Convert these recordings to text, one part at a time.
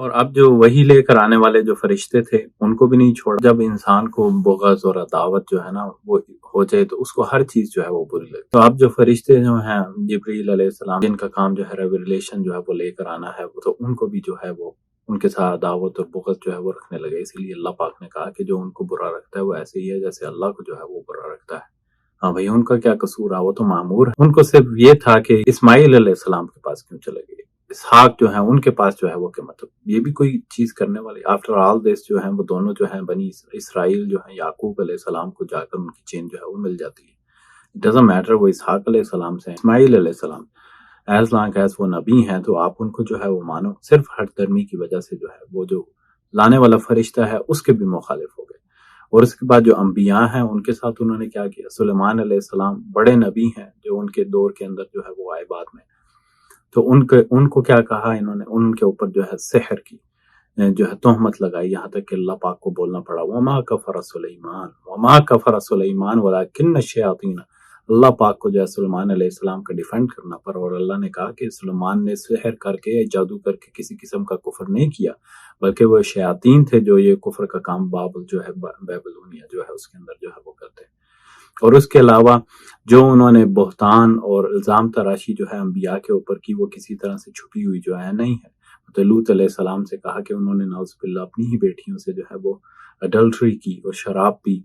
اور اب جو وہی لے کر آنے والے جو فرشتے تھے ان کو بھی نہیں چھوڑا. جب انسان کو بغض اور عداوت جو ہے نا وہ ہو جائے تو اس کو ہر چیز جو ہے وہ بری لگتی. تو اب جو فرشتے جو ہیں جبریل علیہ السلام جن کا کام جو ہے ریویلیشن جو ہے وہ لے کر آنا ہے، تو ان کو بھی جو ہے وہ ان کے ساتھ عداوت اور بغض جو ہے وہ رکھنے لگے. اسی لیے اللہ پاک نے کہا کہ جو ان کو برا رکھتا ہے وہ ایسے ہی ہے جیسے اللہ کو جو ہے وہ برا رکھتا ہے. ہاں بھائی، ان کا کیا قصور ہے، وہ تو معمور ہے. ان کو صرف یہ تھا کہ اسماعیل علیہ السلام کے پاس کیوں چلے گئے، اسحاق جو ہیں ان کے پاس جو ہے وہ کہ مطلب یہ بھی کوئی چیز کرنے والی. آفٹر آل دس جو ہیں وہ دونوں جو ہیں بنی اسرائیل جو ہیں یعقوب علیہ السلام کو جا کر ان کی چین جو ہے وہ مل جاتی ہے. اٹ ڈزنٹ میٹر وہ اسحاق علیہ السلام سے اسماعیل علیہ السلام، ایز لانگ ایز وہ نبی ہیں تو آپ ان کو جو ہے وہ مانو. صرف ہٹ درمی کی وجہ سے جو ہے وہ جو لانے والا فرشتہ ہے اس کے بھی مخالف ہو گئے. اور اس کے بعد جو انبیاء ہیں ان کے ساتھ انہوں نے کیا کیا. سلیمان علیہ السلام بڑے نبی ہیں جو ان کے دور کے اندر جو ہے وہ آئے بعد میں، تو ان کو کیا کہا انہوں نے، ان کے اوپر جو ہے سحر کی جو ہے تہمت لگائی، یہاں تک کہ اللہ پاک کو بولنا پڑا وما کفر سلیمان ولکن الشیاطین. اللہ پاک کو جو ہے سلیمان علیہ السلام کا ڈیفینڈ کرنا پڑا، اور اللہ نے کہا کہ سلیمان نے سحر کر کے یا جادو کر کے کسی قسم کا کفر نہیں کیا، بلکہ وہ شیاطین تھے جو یہ کفر کا کام بابل جو ہے بیبلونیا جو ہے اس کے اندر جو ہے وہ کرتے. اور اس کے علاوہ جو انہوں نے بہتان اور الزام تراشی جو ہے انبیاء کے اوپر کی، وہ کسی طرح سے چھپی ہوئی جو ہے نہیں ہے. تو لوط علیہ السلام سے کہا کہ انہوں نے نعوذ باللہ اپنی ہی بیٹیوں سے جو ہے وہ اڈلٹری کی اور شراب پی.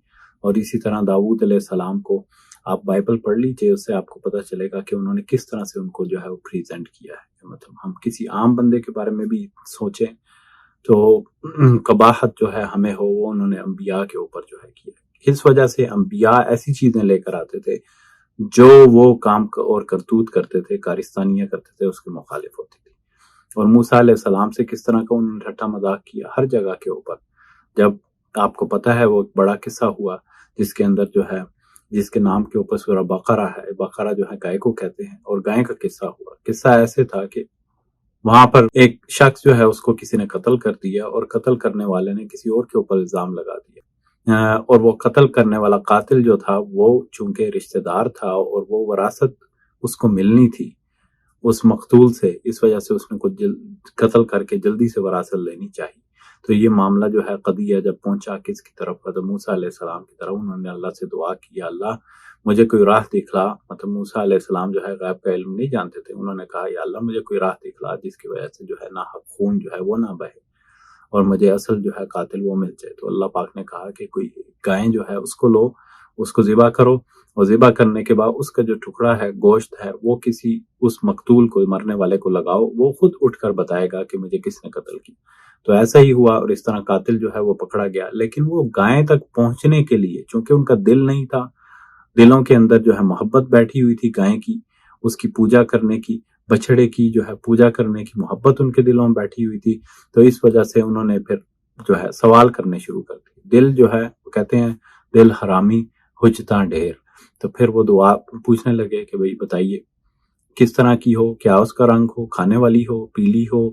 اور اسی طرح داؤد علیہ السلام کو آپ بائبل پڑھ لیجئے، اس سے آپ کو پتہ چلے گا کہ انہوں نے کس طرح سے ان کو جو ہے وہ پریزنٹ کیا ہے. مطلب ہم کسی عام بندے کے بارے میں بھی سوچیں تو قباحت جو ہے ہمیں ہو، وہ انہوں نے انبیاء کے اوپر جو ہے کیا. اس وجہ سے انبیاء ایسی چیزیں لے کر آتے تھے جو وہ کام اور کرتوت کرتے تھے، کارستانیاں کرتے تھے، اس کے مخالف ہوتی تھی. اور موسیٰ علیہ السلام سے کس طرح کا انہوں نے ٹھٹا مذاق کیا ہر جگہ کے اوپر. جب آپ کو پتہ ہے وہ ایک بڑا قصہ ہوا جس کے اندر جو ہے جس کے نام کے اوپر سورہ بقرہ ہے، بقرہ جو ہے گائے کو کہتے ہیں، اور گائے کا قصہ ہوا. قصہ ایسے تھا کہ وہاں پر ایک شخص جو ہے اس کو کسی نے قتل کر دیا، اور قتل کرنے والے نے کسی اور کے اوپر الزام لگا دیا. اور وہ قتل کرنے والا قاتل جو تھا وہ چونکہ رشتہ دار تھا اور وہ وراثت اس کو ملنی تھی اس مقتول سے، اس وجہ سے اس نے کچھ قتل کر کے جلدی سے وراثت لینی چاہیے. تو یہ معاملہ جو ہے قضیہ جب پہنچا کس کی طرف کا، تو موسیٰ علیہ السلام کی طرف. انہوں نے اللہ سے دعا کی، یا اللہ مجھے کوئی راہ دکھلا. مطلب موسیٰ علیہ السلام جو ہے غیب کا علم نہیں جانتے تھے. انہوں نے کہا یا اللہ مجھے کوئی راہ دکھلا جس کی وجہ سے جو ہے ناحق خون جو ہے وہ نہ بہے اور مجھے اصل جو ہے قاتل وہ مل جائے. تو اللہ پاک نے کہا کہ کوئی گائے جو ہے اس کو لو، اس کو ذبح کرو، اور ذبح کرنے کے بعد اس کا جو ٹکڑا ہے گوشت ہے وہ کسی اس مقتول کو، مرنے والے کو لگاؤ، وہ خود اٹھ کر بتائے گا کہ مجھے کس نے قتل کی. تو ایسا ہی ہوا، اور اس طرح قاتل جو ہے وہ پکڑا گیا. لیکن وہ گائے تک پہنچنے کے لیے چونکہ ان کا دل نہیں تھا، دلوں کے اندر جو ہے محبت بیٹھی ہوئی تھی گائے کی، اس کی پوجا کرنے کی، بچڑے کی جو ہے پوجا کرنے کی محبت ان کے دلوں میں بیٹھی ہوئی تھی. تو اس وجہ سے انہوں نے پھر جو ہے سوال کرنے شروع کر دیے. دل جو ہے وہ کہتے ہیں دل حرامی حجتاں ڈھیر. تو پھر وہ دعا پوچھنے لگے کہ بھئی بتائیے کس طرح کی ہو، کیا اس کا رنگ ہو، کھانے والی ہو، پیلی ہو،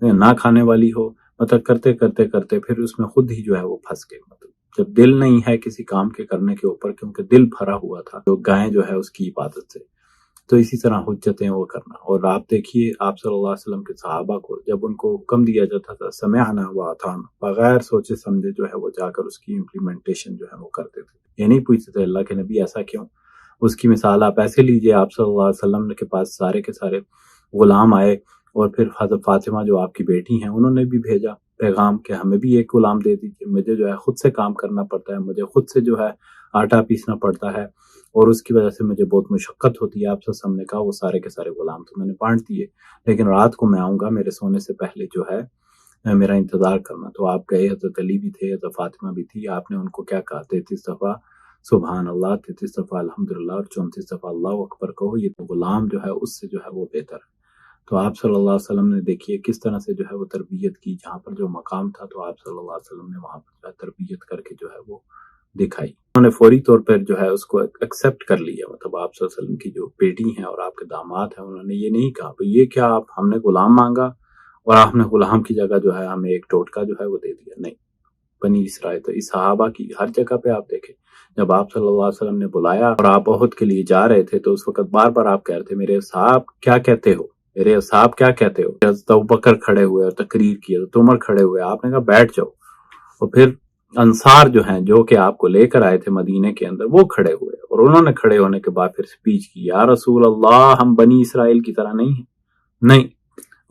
نہ کھانے والی ہو. مطلب کرتے کرتے کرتے پھر اس میں خود ہی جو ہے وہ پھنس گئے. مطلب جب دل نہیں ہے کسی کام کے کرنے کے اوپر، کیونکہ دل بھرا ہوا تھا تو گائے جو ہے اس کی عبادت سے. تو اسی طرح حجتیں وہ کرنا. اور آپ دیکھیے آپ صلی اللہ علیہ وسلم کے صحابہ کو جب ان کو حکم دیا جاتا تھا سمعنا واطعنا، بغیر سوچے سمجھے جو ہے وہ جا کر اس کی امپلیمنٹیشن جو ہے وہ کرتے تھے. یہ نہیں پوچھتے تھے اللہ کے نبی ایسا کیوں. اس کی مثال آپ ایسے لیجئے، آپ صلی اللہ علیہ وسلم کے پاس سارے کے سارے غلام آئے، اور پھر حضرت فاطمہ جو آپ کی بیٹی ہیں انہوں نے بھی بھیجا پیغام کہ ہمیں بھی ایک غلام دے دیجیے، مجھے جو ہے خود سے کام کرنا پڑتا ہے، مجھے خود سے جو ہے آٹا پیسنا پڑتا ہے، اور اس کی وجہ سے مجھے بہت مشقت ہوتی ہے. آپ سے ہم نے کہا وہ سارے کے سارے غلام تو میں نے بانٹ دیے، لیکن رات کو میں آؤں گا، میرے سونے سے پہلے جو ہے میرا انتظار کرنا. تو آپ گئے، حضرت علی بھی تھے، حضرت فاطمہ بھی تھی. آپ نے ان کو کیا کہا، 33 دفعہ سبحان اللہ، 33 دفعہ الحمدللہ، اور 34 دفعہ اللہ اکبر کہو. یہ تو غلام جو ہے اس سے جو ہے وہ بہتر ہے. تو آپ صلی اللہ علیہ وسلم نے دیکھیے کس طرح سے جو ہے وہ تربیت کی. جہاں پر جو مقام تھا تو آپ صلی اللہ علیہ وسلم نے وہاں پر جو ہے تربیت کر کے جو ہے وہ دکھائی. انہوں نے فوری طور پر جو ہے اس کو ایکسیپٹ کر لیا. مطلب آپ صلی اللہ علیہ وسلم کی جو بیٹی ہیں اور آپ کے داماد ہیں، انہوں نے یہ نہیں کہا بھئی یہ کیا آپ ہم نے غلام مانگا اور آپ نے غلام کی جگہ جو ہے ہمیں ایک ٹوٹکا جو ہے وہ دے دیا. نہیں، بنی اسرائیل تو اس صحابہ کی ہر جگہ پہ آپ دیکھیں، جب آپ صلی اللہ علیہ وسلم نے بلایا اور آپ احد کے لیے جا رہے تھے تو اس وقت بار بار آپ کہہ رہے تھے میرے صاحب کیا کہتے ہو، میرے صاحب کیا کہتے ہو؟ حضرت ابوبکر کھڑے ہوئے اور تقریر کی، حضرت عمر کھڑے ہوئے، آپ نے کہا بیٹھ جاؤ، اور پھر انصار جو ہیں جو کہ آپ کو لے کر آئے تھے مدینے کے اندر وہ کھڑے ہوئے، اور انہوں نے کھڑے ہونے کے بعد پھر سپیچ کی، یا رسول اللہ ہم بنی اسرائیل کی طرح نہیں ہیں، نہیں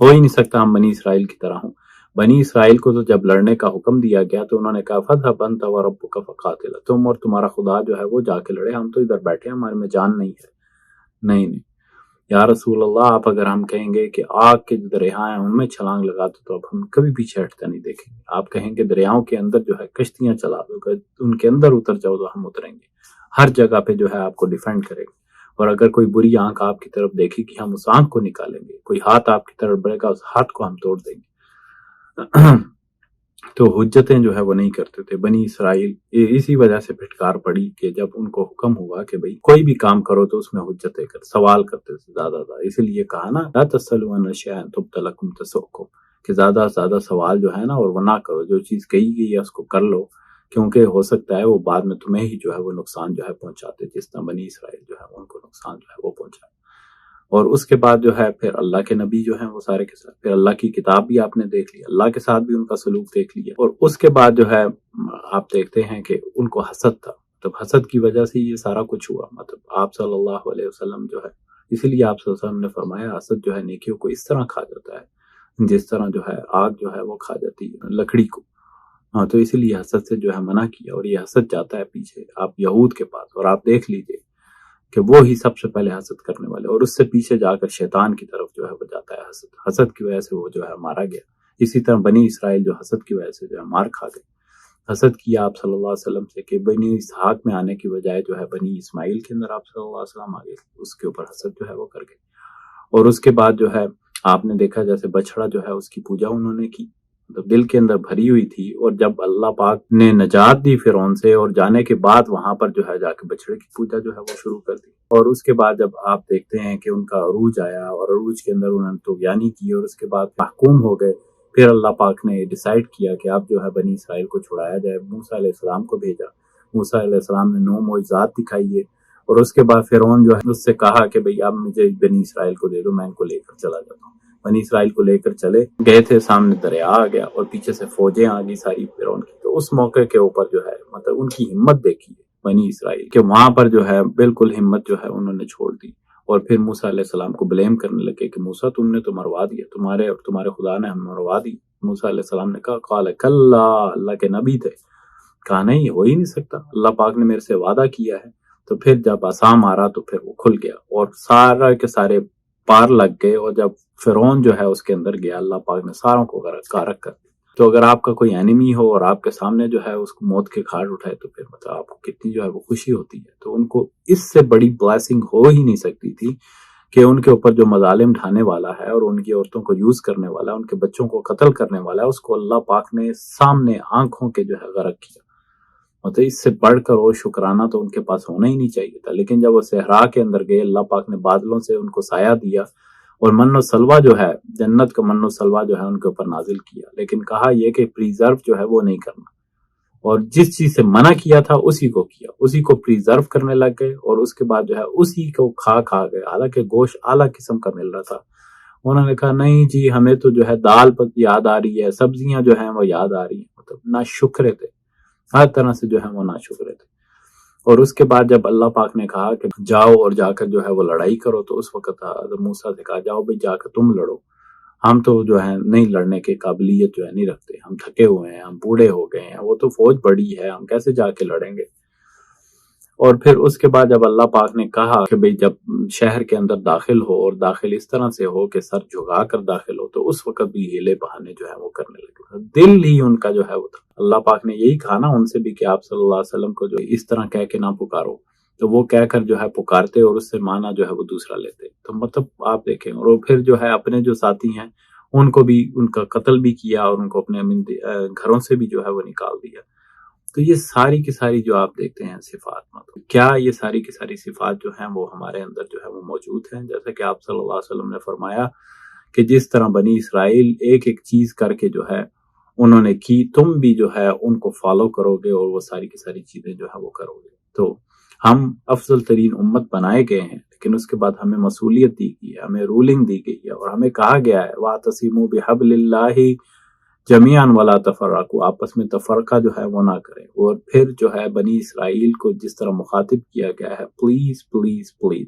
ہو ہی نہیں سکتا ہم بنی اسرائیل کی طرح ہوں۔ بنی اسرائیل کو تو جب لڑنے کا حکم دیا گیا تو انہوں نے کہا فَاذْهَبْ أَنْتَ وَرَبُّكَ فَقَاتِلَا، تم اور تمہارا خدا جو ہے وہ جا کے لڑے، ہم تو ادھر بیٹھے ہیں، ہمارے میں جان نہیں ہے۔ نہیں نہیں یا رسول اللہ، آپ اگر ہم کہیں گے کہ آگ کے جو دریا ہیں ان میں چھلانگ لگا دو تو اب ہم کبھی پیچھے ہٹتا نہیں دیکھیں گے، آپ کہیں گے دریاؤں کے اندر جو ہے کشتیاں چلا دو، ان کے اندر اتر جاؤ تو ہم اتریں گے، ہر جگہ پہ جو ہے آپ کو ڈیفینڈ کریں گے، اور اگر کوئی بری آنکھ آپ کی طرف دیکھے کہ ہم اس آنکھ کو نکالیں گے، کوئی ہاتھ آپ کی طرف بڑھے گا اس ہاتھ کو ہم توڑ دیں گے۔ تو حجتیں جو ہے وہ نہیں کرتے تھے بنی اسرائیل، اسی وجہ سے پھٹکار پڑی کہ جب ان کو حکم ہوا کہ بھئی کوئی بھی کام کرو تو اس میں حجتیں کر، سوال کرتے تھے زیادہ زیادہ، اسی لیے کہا نا لا تسألوا عن اشیاء تبد لکم تسؤکم، کہ زیادہ سے زیادہ سوال جو ہے نا اور وہ نہ کرو، جو چیز کہی گئی ہے اس کو کر لو، کیونکہ ہو سکتا ہے وہ بعد میں تمہیں ہی جو ہے وہ نقصان جو ہے پہنچاتے، جس طرح بنی اسرائیل جو ہے ان کو نقصان جو ہے وہ پہنچائے۔ اور اس کے بعد جو ہے پھر اللہ کے نبی جو ہیں وہ سارے کے ساتھ، پھر اللہ کی کتاب بھی آپ نے دیکھ لی، اللہ کے ساتھ بھی ان کا سلوک دیکھ لیا، اور اس کے بعد جو ہے آپ دیکھتے ہیں کہ ان کو حسد تھا، مطلب حسد کی وجہ سے یہ سارا کچھ ہوا، مطلب آپ صلی اللہ علیہ وسلم جو ہے، اسی لیے آپ صلی اللہ علیہ وسلم نے فرمایا حسد جو ہے نیکیوں کو اس طرح کھا جاتا ہے جس طرح جو ہے آگ جو ہے وہ کھا جاتی ہے لکڑی کو، ہاں تو اسی لیے حسد سے جو ہے منع کیا، اور یہ حسد جاتا ہے پیچھے آپ یہود کے پاس، اور آپ دیکھ لیجئے کہ وہ ہی سب سے پہلے حسد کرنے والے، اور اس سے پیچھے جا کر شیطان کی طرف جو ہے وہ جاتا ہے حسد کی وجہ سے وہ جو ہے مارا گیا، اسی طرح بنی اسرائیل جو حسد کی وجہ سے جو ہے مار کھا گئے، حسد کیا آپ صلی اللہ علیہ وسلم سے کہ بنی اسحاق میں آنے کی بجائے جو ہے بنی اسماعیل کے اندر آپ صلی اللہ علیہ وسلم آ گئے، اس کے اوپر حسد جو ہے وہ کر گئے، اور اس کے بعد جو ہے آپ نے دیکھا جیسے بچڑا جو ہے اس کی پوجا انہوں نے کی، مطلب دل کے اندر بھری ہوئی تھی، اور جب اللہ پاک نے نجات دی فرعون سے اور جانے کے بعد وہاں پر جو ہے جا کے بچڑے کی پوجا جو ہے وہ شروع کر دی، اور اس کے بعد جب آپ دیکھتے ہیں کہ ان کا عروج آیا اور عروج کے اندر انہوں نے طغیانی کی اور اس کے بعد محکوم ہو گئے، پھر اللہ پاک نے ڈیسائیڈ کیا کہ اب جو ہے بنی اسرائیل کو چھڑایا جائے، موسیٰ علیہ السلام کو بھیجا، موسیٰ علیہ السلام نے 9 معجزات دکھائیے، اور اس کے بعد فرعون جو ہے اس سے کہا کہ بھئی اب مجھے بنی اسرائیل کو دے دو، میں ان کو لے کر چلا جاتا ہوں، بنی اسرائیل کو لے کر چلے گئے تھے، سامنے دریا آ گیا اور پیچھے سے فوجیں آ گئی ساری فرعون کی، تو اس موقع کے اوپر جو ہے مطلب ان کی ہمت دیکھی بنی اسرائیل کہ وہاں پر جو ہے بالکل ہمت جو ہے انہوں نے چھوڑ دی، اور پھر موسیٰ علیہ السلام کو بلیم کرنے لگے کہ موسیٰ تم نے تو مروا دیا، تمہارے اور تمہارے خدا نے ہم مروا دی، موسیٰ علیہ السلام نے کہا قال کلا، اللہ کے نبی تھے، کہا نہیں ہو ہی نہیں سکتا، اللہ پاک نے میرے سے وعدہ کیا ہے، تو پھر جب آسام آ رہا تو پھر وہ کھل گیا اور سارا کے سارے پار لگ گئے، اور جب فرعون جو ہے اس کے اندر گیا اللہ پاک نے ساروں کو غرق کر دیا۔ تو اگر آپ کا کوئی اینیمی ہو اور آپ کے سامنے جو ہے اس کو موت کے گھاٹ اٹھائے تو پھر مطلب آپ کو کتنی جو ہے وہ خوشی ہوتی ہے، تو ان کو اس سے بڑی بلیسنگ ہو ہی نہیں سکتی تھی کہ ان کے اوپر جو مظالم ڈھانے والا ہے اور ان کی عورتوں کو یوز کرنے والا ہے، ان کے بچوں کو قتل کرنے والا ہے، اس کو اللہ پاک نے سامنے آنکھوں کے جو ہے غرق کیا، مطلب اس سے بڑھ کر وہ شکرانہ تو ان کے پاس ہونا ہی نہیں چاہیے تھا، لیکن جب وہ صحرا کے اندر گئے اللہ پاک نے بادلوں سے ان کو سایہ دیا، اور من و سلوہ جو ہے جنت کا من و سلوہ جو ہے ان کے اوپر نازل کیا، لیکن کہا یہ کہ پریزرو جو ہے وہ نہیں کرنا، اور جس چیز سے منع کیا تھا اسی کو کیا، اسی کو پریزرو کرنے لگ گئے، اور اس کے بعد جو ہے اسی کو کھا گئے، حالانکہ گوشت اعلیٰ قسم کا مل رہا تھا، انہوں نے کہا نہیں جی ہمیں تو جو ہے دال پر یاد آ رہی ہے، سبزیاں جو ہیں وہ یاد آ رہی ہیں، مطلب نا شکرے تھے، ہر طرح سے جو ہے وہ نا شکرے تھے، اور اس کے بعد جب اللہ پاک نے کہا کہ جاؤ اور جا کر جو ہے وہ لڑائی کرو، تو اس وقت حضرت موسیٰ سے کہا جاؤ بھئی جا کر تم لڑو، ہم تو جو ہے نہیں لڑنے کی قابلیت جو ہے نہیں رکھتے، ہم تھکے ہوئے ہیں، ہم بوڑھے ہو گئے ہیں، وہ تو فوج بڑی ہے، ہم کیسے جا کے لڑیں گے۔ اور پھر اس کے بعد جب اللہ پاک نے کہا کہ بھئی جب شہر کے اندر داخل ہو اور داخل اس طرح سے ہو کہ سر جھکا کر داخل ہو، تو اس وقت بھی ہیلے بہانے جو ہے وہ کرنے لگے، دل ہی ان کا جو ہے وہ تھا، اللہ پاک نے یہی کہا نا ان سے بھی کہ آپ صلی اللہ علیہ وسلم کو جو اس طرح کہہ کے نہ پکارو، تو وہ کہہ کر جو ہے پکارتے اور اس سے معنی جو ہے وہ دوسرا لیتے، تو مطلب آپ دیکھیں، اور پھر جو ہے اپنے جو ساتھی ہیں ان کو بھی ان کا قتل بھی کیا اور ان کو اپنے گھروں سے بھی جو ہے وہ نکال دیا۔ تو یہ ساری کی ساری جو آپ دیکھتے ہیں صفات، مطلب کیا یہ ساری کی ساری صفات جو ہیں وہ ہمارے اندر جو ہے وہ موجود ہیں، جیسا کہ آپ صلی اللہ علیہ وسلم نے فرمایا کہ جس طرح بنی اسرائیل ایک ایک چیز کر کے جو ہے انہوں نے کی، تم بھی جو ہے ان کو فالو کرو گے اور وہ ساری کی ساری چیزیں جو ہے وہ کرو گے۔ تو ہم افضل ترین امت بنائے گئے ہیں، لیکن اس کے بعد ہمیں مسئولیت دی گئی ہے، ہمیں رولنگ دی گئی ہے، اور ہمیں کہا گیا ہے وَاعْتَصِمُوا بِحَبْلِ اللَّهِ جَمِيعًا وَلَا تَفَرَّقُوا، آپس میں تفرقہ جو ہے وہ نہ کریں۔ اور پھر جو ہے بنی اسرائیل کو جس طرح مخاطب کیا گیا ہے، پلیز پلیز پلیز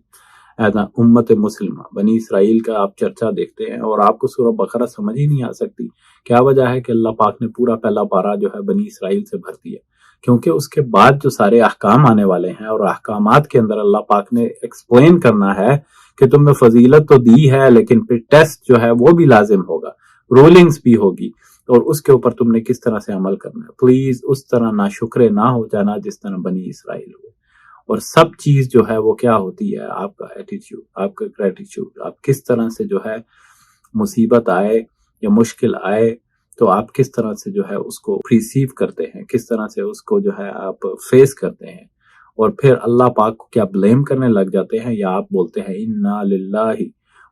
ایز امت مسلمہ، بنی اسرائیل کا آپ چرچا دیکھتے ہیں اور آپ کو سورہ بقرہ سمجھ ہی نہیں آ سکتی۔ کیا وجہ ہے کہ اللہ پاک نے پورا پہلا پارہ جو ہے بنی اسرائیل سے بھر دیا؟ کیونکہ اس کے بعد جو سارے احکام آنے والے ہیں، اور احکامات کے اندر اللہ پاک نے ایکسپلین کرنا ہے کہ تم میں فضیلت تو دی ہے، لیکن پھر ٹیسٹ جو ہے وہ بھی لازم ہوگا، رولنگز بھی ہوگی، اور اس کے اوپر تم نے کس طرح سے عمل کرنا ہے۔ پلیز اس طرح ناشکرے نہ ہو جانا جس طرح بنی اسرائیل ہوئے۔ اور سب چیز جو ہے وہ کیا ہوتی ہے؟ آپ کا ایٹیٹیوڈ، آپ کا گریٹیٹیوڈ، آپ کس طرح سے جو ہے مصیبت آئے یا مشکل آئے تو آپ کس طرح سے جو ہے اس کو ریسیو کرتے ہیں، کس طرح سے اس کو جو ہے آپ فیس کرتے ہیں، اور پھر اللہ پاک کو کیا بلیم کرنے لگ جاتے ہیں، یا آپ بولتے ہیں انا للہ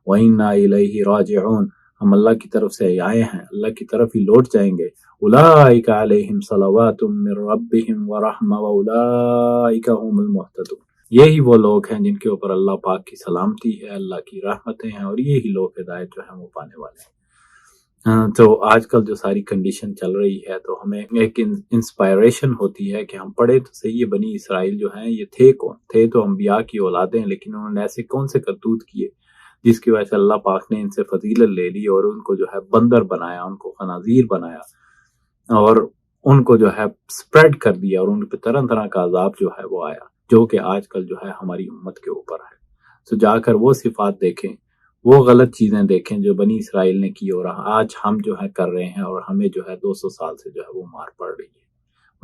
و انا الیہ راجعون، ہم اللہ کی طرف سے آئے ہیں، اللہ کی طرف ہی لوٹ جائیں گے۔ اولئک علیہم صلوات من ربہم ورحمہ واولئک هم المہتدون، یہی وہ لوگ ہیں جن کے اوپر اللہ پاک کی سلامتی ہے، اللہ کی رحمتیں ہیں، اور یہی لوگ ہدایت جو ہے وہ پانے والے ہیں۔ تو آج کل جو ساری کنڈیشن چل رہی ہے تو ہمیں ایک انسپائریشن ہوتی ہے کہ ہم پڑھے تو صحیح، یہ بنی اسرائیل جو ہیں یہ تھے کون؟ تھے تو انبیاء کی اولادیں، لیکن انہوں نے ایسے کون سے کرتوت کیے جس کی وجہ سے اللہ پاک نے ان سے فضیلت لے لی اور ان کو جو ہے بندر بنایا، ان کو خنازیر بنایا، اور ان کو جو ہے سپریڈ کر دیا، اور ان پہ طرح طرح کا عذاب جو ہے وہ آیا، جو کہ آج کل جو ہے ہماری امت کے اوپر ہے۔ تو جا کر وہ صفات دیکھیں، وہ غلط چیزیں دیکھیں جو بنی اسرائیل نے کی، اور آج ہم جو ہے کر رہے ہیں، اور ہمیں جو ہے 200 سال سے جو ہے وہ مار پڑ رہی ہے۔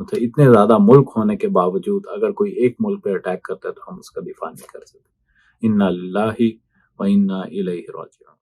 مطلب اتنے زیادہ ملک ہونے کے باوجود اگر کوئی ایک ملک پہ اٹیک کرتا ہے تو ہم اس کا دفاع نہیں کر سکتے۔ انا للہ و انا الیہ راجعون۔